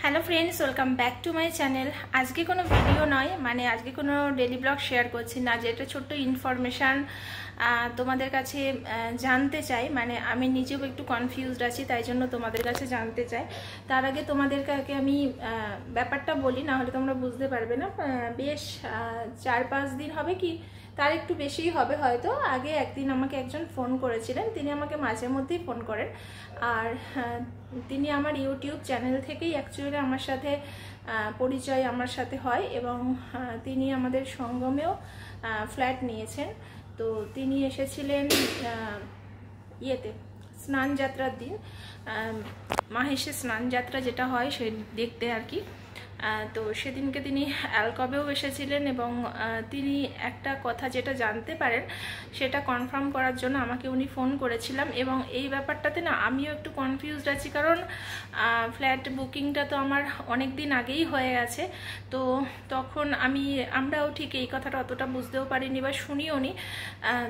Hello friends welcome back to my channel. आज के कोनो भिडियो नय माने आज के कोनो डेली ब्लग शेयर करছি না, যেটা ছোট্ট ইনফরমেশন তোমাদের কাছে জানতে চাই। মানে আমি নিজেও একটু কনফিউজড আছি, তাই জন্য তোমাদের কাছে জানতে চাই। তার আগে তোমাদেরকে আমি ব্যাপারটা বলি, না হলে তোমরা বুঝতে পারবে না। বেশ 4-5 দিন হবে কি তার একটু বেশিই হবে হয়তো। আগে একদিন আমাকে একজন ফোন করেছিলেন, তিনি আমাকে মাঝে মধ্যেই ফোন করেন। আর তিনি আমার ইউটিউব চ্যানেল থেকেই অ্যাকচুয়ালি আমার সাথে পরিচয় আমার সাথে হয়, এবং তিনি আমাদের সঙ্গমেও ফ্ল্যাট নিয়েছেন। তো তিনি এসেছিলেন ইয়েতে স্নান যাত্রার দিন, মাহেশের স্নান যাত্রা যেটা হয় সে দেখতে আর কি। তো সেদিনকে তিনি অ্যালকবেও এসেছিলেন, এবং তিনি একটা কথা যেটা জানতে পারেন সেটা কনফার্ম করার জন্য আমাকে উনি ফোন করেছিলাম। এবং এই ব্যাপারটাতে না আমিও একটু কনফিউজড আছি, কারণ ফ্ল্যাট বুকিংটা তো আমার অনেক দিন আগেই হয়ে গেছে। তো তখন আমরাও ঠিক এই কথাটা অতটা বুঝতেও পারিনি বা শুনিও নি।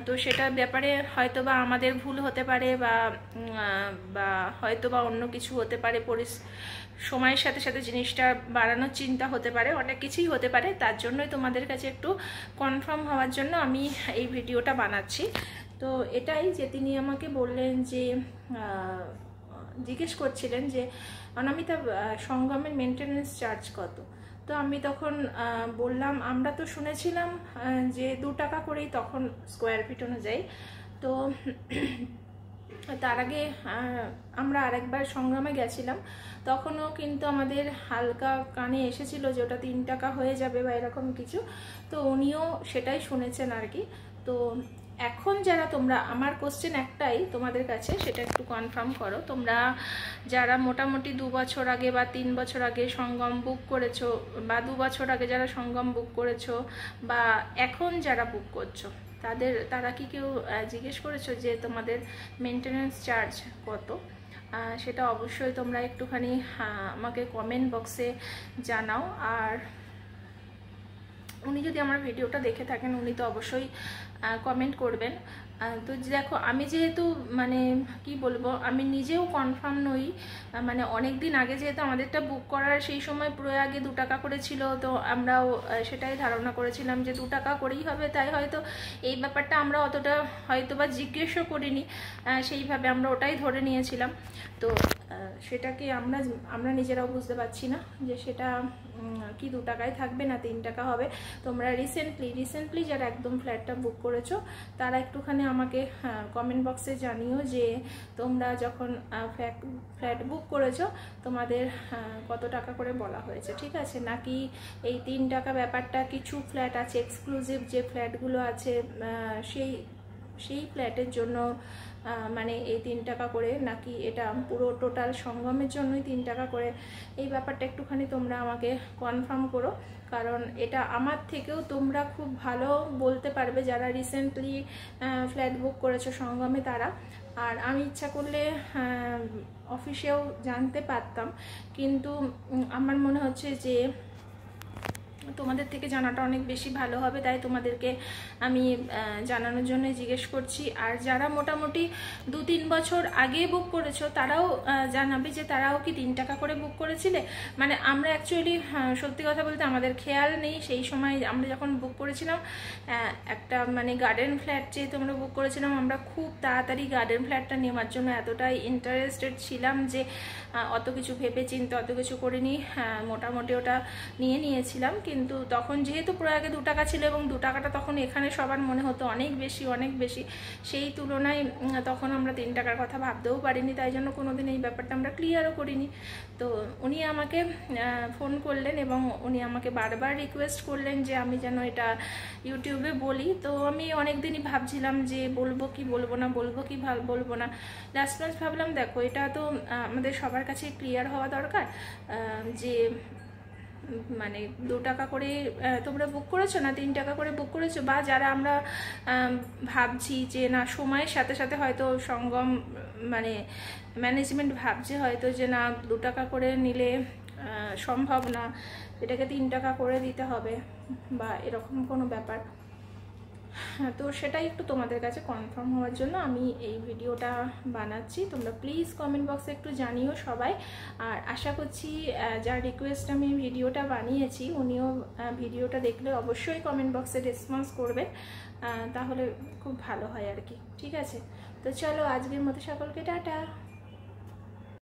তো সেটার ব্যাপারে হয়তো বা আমাদের ভুল হতে পারে, বা হয়তো বা অন্য কিছু হতে পারে, সময়ের সাথে সাথে জিনিসটা বাড়ানোর চিন্তা হতে পারে, অনেক কিছুই হতে পারে। তার জন্যই তোমাদের কাছে একটু কনফার্ম হওয়ার জন্য আমি এই ভিডিওটা বানাচ্ছি। তো এটাই যে তিনি আমাকে বললেন যে জিজ্ঞেস করছিলেন যে অনামিতা সঙ্গমের মেনটেন্যান্স চার্জ কত। তো আমি তখন বললাম আমরা তো শুনেছিলাম যে 2 টাকা করেই তখন স্কোয়ার ফিট অনুযায়ী। তো তার আগে আমরা আরেকবার সংগ্রামে গেছিলাম, তখনও কিন্তু আমাদের হালকা কানে এসেছিল যে ওটা 3 টাকা হয়ে যাবে বা এরকম কিছু। তো উনিও সেটাই শুনেছেন আর কি। তো এখন যারা তোমরা, আমার কোশ্চেন একটাই তোমাদের কাছে, সেটা একটু কনফার্ম করো। তোমরা যারা মোটামুটি 2 বছর আগে বা 3 বছর আগে সঙ্গম বুক করেছো, বা 2 বছর আগে যারা সঙ্গম বুক করেছো, বা এখন যারা বুক করছো, তারা কি কেউ জিজ্ঞেস করেছো যে তোমাদের মেনটেন্যান্স চার্জ কত? সেটা অবশ্যই তোমরা একটুখানি আমাকে কমেন্ট বক্সে জানাও। আর উনি যদি আমার ভিডিওটা দেখে থাকেন উনি তো অবশ্যই কমেন্ট করবেন। তো দেখো, আমি যেহেতু মানে কি বলবো, আমি নিজেও কনফার্ম নই। মানে অনেক দিন আগে যেহেতু আমাদেরটা বুক করার সেই সময় পুরো আগে 2 টাকা করেছিল, তো আমরাও সেটাই ধারণা করেছিলাম যে 2 টাকা করেই হবে। তাই হয়তো এই ব্যাপারটা আমরা অতটা হয়তো বা জিজ্ঞেসও করিনি, সেইভাবে আমরা ওটাই ধরে নিয়েছিলাম। তো সেটাকে আমরা নিজেরাও বুঝতে পারছি না যে সেটা কি 2 টাকায় থাকবে না 3 টাকা হবে। তোমরা রিসেন্টলি যারা একদম ফ্ল্যাটটা বুক করেছো তারা একটুখানি আমাকে কমেন্ট বক্সে জানিও যে তোমরা যখন ফ্ল্যাট বুক করেছো তোমাদের কত টাকা করে বলা হয়েছে, ঠিক আছে? নাকি এই 3 টাকা ব্যাপারটা কিছু ফ্ল্যাট আছে এক্সক্লুসিভ যে ফ্ল্যাটগুলো আছে সেই ফ্ল্যাটের জন্য মানে এই 3 টাকা করে, নাকি এটা পুরো টোটাল সঙ্গমের জন্যই 3 টাকা করে? এই ব্যাপারটা একটুখানি তোমরা আমাকে কনফার্ম করো, কারণ এটা আমার থেকেও তোমরা খুব ভালো বলতে পারবে যারা রিসেন্টলি ফ্ল্যাট বুক করেছো সঙ্গমে তারা। আর আমি ইচ্ছা করলে অফিসেও জানতে পারতাম, কিন্তু আমার মনে হচ্ছে যে তোমাদের থেকে জানাটা অনেক বেশি ভালো হবে, তাই তোমাদেরকে আমি জানানোর জন্য জিজ্ঞেস করছি। আর যারা মোটামুটি 2-3 বছর আগে বুক করেছো তারাও জানাবে যে তারাও কি 3 টাকা করে বুক করেছিলে। মানে আমরা অ্যাকচুয়ালি সত্যি কথা বলতে আমাদের খেয়াল নেই সেই সময় আমরা যখন বুক করেছিলাম একটা মানে গার্ডেন ফ্ল্যাট যেহেতু আমরা বুক করেছিলাম, আমরা খুব তাড়াতাড়ি গার্ডেন ফ্ল্যাটটা নেওয়ার জন্য এতটাই ইন্টারেস্টেড ছিলাম যে অত কিছু ভেবে চিন্তে অত কিছু করিনি, মোটামুটি ওটা নিয়েছিলাম। কিন্তু তখন যেহেতু পুরো আগে 2 টাকা ছিল, এবং 2 টাকাটা তখন এখানে সবার মনে হতো অনেক বেশি, সেই তুলনায় তখন আমরা 3 টাকার কথা ভাবতেও পারিনি, তাই জন্য কোনোদিন এই ব্যাপারটা আমরা ক্লিয়ারও করিনি। তো উনি আমাকে ফোন করলেন এবং উনি আমাকে বারবার রিকোয়েস্ট করলেন যে আমি যেন এটা ইউটিউবে বলি। তো আমি অনেক দিনই ভাবছিলাম যে বলবো কি বলবো না। লাস্ট ভাবলাম দেখো, এটা তো আমাদের সবার কাছে ক্লিয়ার হওয়া দরকার যে মানে 2 টাকা করে তোমরা বুক করেছো না 3 টাকা করে বুক করেছো, বা যারা আমরা ভাবছি যে না সময়ের সাথে সাথে হয়তো সঙ্গম মানে ম্যানেজমেন্ট ভাবছে হয়তো যে না 2 টাকা করে নিলে সম্ভব না, এটাকে 3 টাকা করে দিতে হবে বা এরকম কোনো ব্যাপার। তো সেটাই একটু তোমাদের কাছে কনফার্ম হওয়ার জন্য আমি এই ভিডিওটা বানাচ্ছি। তোমরা প্লিজ কমেন্ট বক্সে একটু জানিও সবাই। আর আশা করছি যার রিকোয়েস্ট আমি ভিডিওটা বানিয়েছি উনিও ভিডিওটা দেখলে অবশ্যই কমেন্ট বক্সে রেসপন্স করবে, তাহলে খুব ভালো হয় আর কি। ঠিক আছে, তো চলো আজকের মতো সকলকে টাটা।